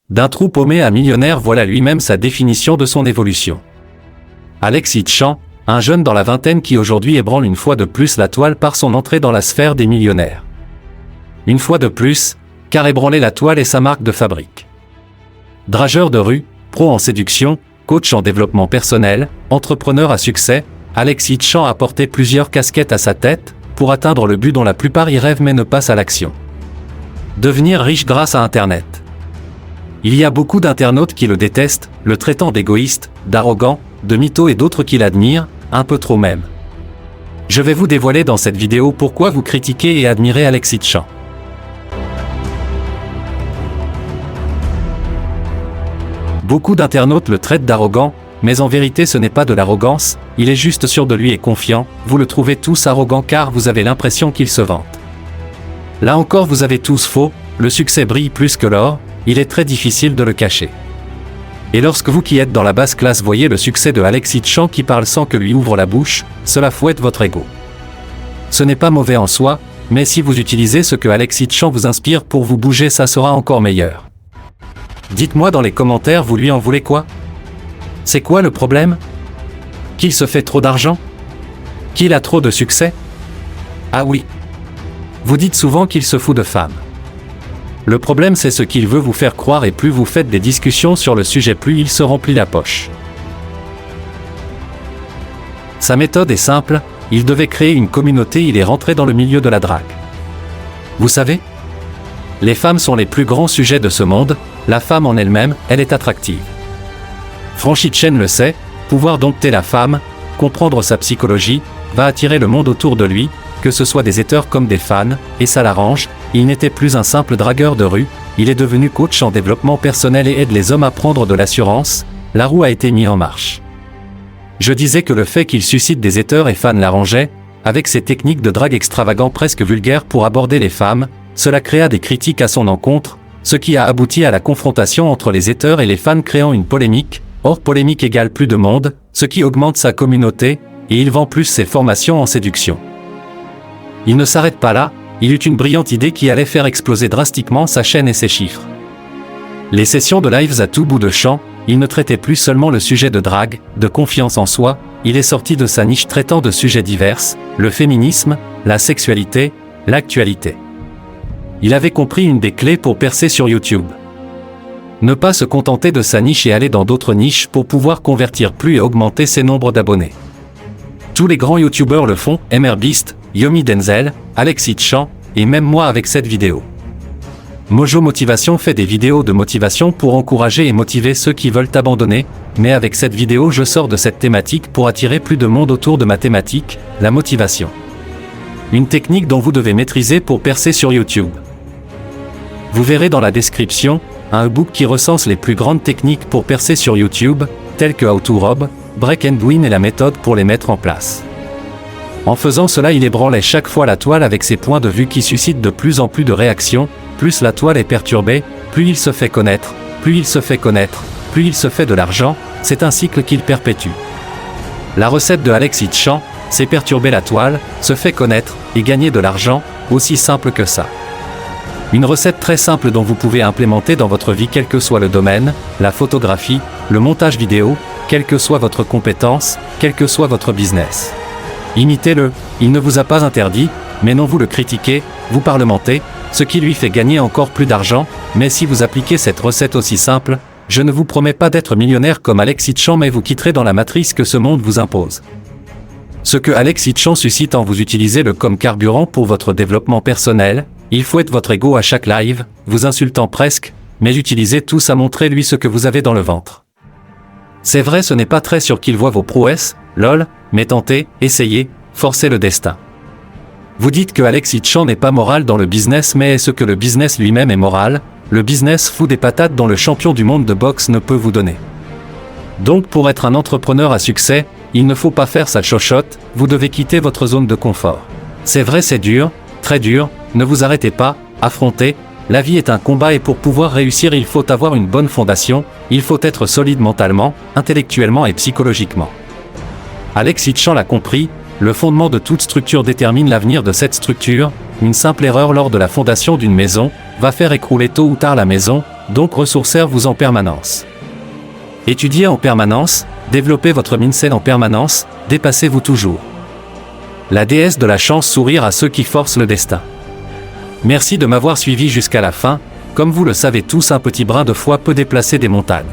D'un trou paumé à millionnaire, voilà lui-même sa définition de son évolution. Alexis Tchant, un jeune dans la vingtaine qui aujourd'hui ébranle une fois de plus la toile par son entrée dans la sphère des millionnaires. Une fois de plus, car ébranler la toile est sa marque de fabrique. Drageur de rue, pro en séduction, coach en développement personnel, entrepreneur à succès, Alexis Tchant a porté plusieurs casquettes à sa tête pour atteindre le but dont la plupart y rêvent mais ne passent à l'action. Devenir riche grâce à Internet. Il y a beaucoup d'internautes qui le détestent, le traitant d'égoïste, d'arrogant, de mytho et d'autres qui l'admirent, un peu trop même. Je vais vous dévoiler dans cette vidéo pourquoi vous critiquez et admirez Alexis Tchant. Beaucoup d'internautes le traitent d'arrogant, mais en vérité ce n'est pas de l'arrogance, il est juste sûr de lui et confiant, vous le trouvez tous arrogant car vous avez l'impression qu'il se vante. Là encore vous avez tous faux, le succès brille plus que l'or, il est très difficile de le cacher. Et lorsque vous qui êtes dans la basse classe voyez le succès de Alexis Tchant qui parle sans que lui ouvre la bouche, cela fouette votre ego. Ce n'est pas mauvais en soi, mais si vous utilisez ce que Alexis Tchant vous inspire pour vous bouger, ça sera encore meilleur. Dites-moi dans les commentaires, vous lui en voulez quoi? C'est quoi le problème? Qu'il se fait trop d'argent? Qu'il a trop de succès? Ah oui. Vous dites souvent qu'il se fout de femmes. Le problème c'est ce qu'il veut vous faire croire et plus vous faites des discussions sur le sujet plus il se remplit la poche. Sa méthode est simple, il devait créer une communauté, il est rentré dans le milieu de la drague. Vous savez? Les femmes sont les plus grands sujets de ce monde, la femme en elle-même, elle est attractive. Franchi Chen le sait, pouvoir dompter la femme, comprendre sa psychologie, va attirer le monde autour de lui, que ce soit des haters comme des fans, et ça l'arrange, il n'était plus un simple dragueur de rue, il est devenu coach en développement personnel et aide les hommes à prendre de l'assurance, la roue a été mise en marche. Je disais que le fait qu'il suscite des haters et fans l'arrangeait, avec ses techniques de drague extravagant presque vulgaires pour aborder les femmes, cela créa des critiques à son encontre, ce qui a abouti à la confrontation entre les haters et les fans créant une polémique, or polémique égale plus de monde, ce qui augmente sa communauté, et il vend plus ses formations en séduction. Il ne s'arrête pas là, il eut une brillante idée qui allait faire exploser drastiquement sa chaîne et ses chiffres. Les sessions de lives à tout bout de champ, il ne traitait plus seulement le sujet de drague, de confiance en soi, il est sorti de sa niche traitant de sujets divers, le féminisme, la sexualité, l'actualité. Il avait compris une des clés pour percer sur YouTube. Ne pas se contenter de sa niche et aller dans d'autres niches pour pouvoir convertir plus et augmenter ses nombres d'abonnés. Tous les grands youtubeurs le font, MrBeast, Yomi Denzel, Alexis Tchant, et même moi avec cette vidéo. Mojo Motivation fait des vidéos de motivation pour encourager et motiver ceux qui veulent abandonner, mais avec cette vidéo je sors de cette thématique pour attirer plus de monde autour de ma thématique, la motivation. Une technique dont vous devez maîtriser pour percer sur YouTube. Vous verrez dans la description, un e-book qui recense les plus grandes techniques pour percer sur YouTube, telles que How to Rob, Break and Win et la méthode pour les mettre en place. En faisant cela, il ébranlait chaque fois la toile avec ses points de vue qui suscitent de plus en plus de réactions, plus la toile est perturbée, plus il se fait connaître, plus il se fait connaître, plus il se fait de l'argent, c'est un cycle qu'il perpétue. La recette de Alexis Tchant, c'est perturber la toile, se fait connaître, et gagner de l'argent, aussi simple que ça. Une recette très simple dont vous pouvez implémenter dans votre vie quel que soit le domaine, la photographie, le montage vidéo, quelle que soit votre compétence, quel que soit votre business. Imitez-le, il ne vous a pas interdit, mais non vous le critiquez, vous parlementez, ce qui lui fait gagner encore plus d'argent, mais si vous appliquez cette recette aussi simple, je ne vous promets pas d'être millionnaire comme Alexis Tchant mais vous quitterez dans la matrice que ce monde vous impose. Ce que Alexis Tchant suscite en vous utilisez-le comme carburant pour votre développement personnel, il fouette votre ego à chaque live, vous insultant presque, mais utilisez tous à montrer lui ce que vous avez dans le ventre. C'est vrai ce n'est pas très sûr qu'il voit vos prouesses, lol, mais tentez, essayez, forcez le destin. Vous dites que Alexis Tchant n'est pas moral dans le business mais est-ce que le business lui-même est moral? Le business fout des patates dont le champion du monde de boxe ne peut vous donner. Donc pour être un entrepreneur à succès, il ne faut pas faire sa chochotte, vous devez quitter votre zone de confort. C'est vrai c'est dur, très dur, ne vous arrêtez pas, affrontez, la vie est un combat et pour pouvoir réussir il faut avoir une bonne fondation, il faut être solide mentalement, intellectuellement et psychologiquement. Alexis Tchant l'a compris, Le fondement de toute structure détermine l'avenir de cette structure. Une simple erreur lors de la fondation d'une maison va faire écrouler tôt ou tard la maison, donc ressourcez-vous en permanence. Étudiez en permanence, développez votre mindset en permanence, dépassez-vous toujours. La déesse de la chance sourire à ceux qui forcent le destin. Merci de m'avoir suivi jusqu'à la fin. Comme vous le savez tous, un petit brin de foi peut déplacer des montagnes.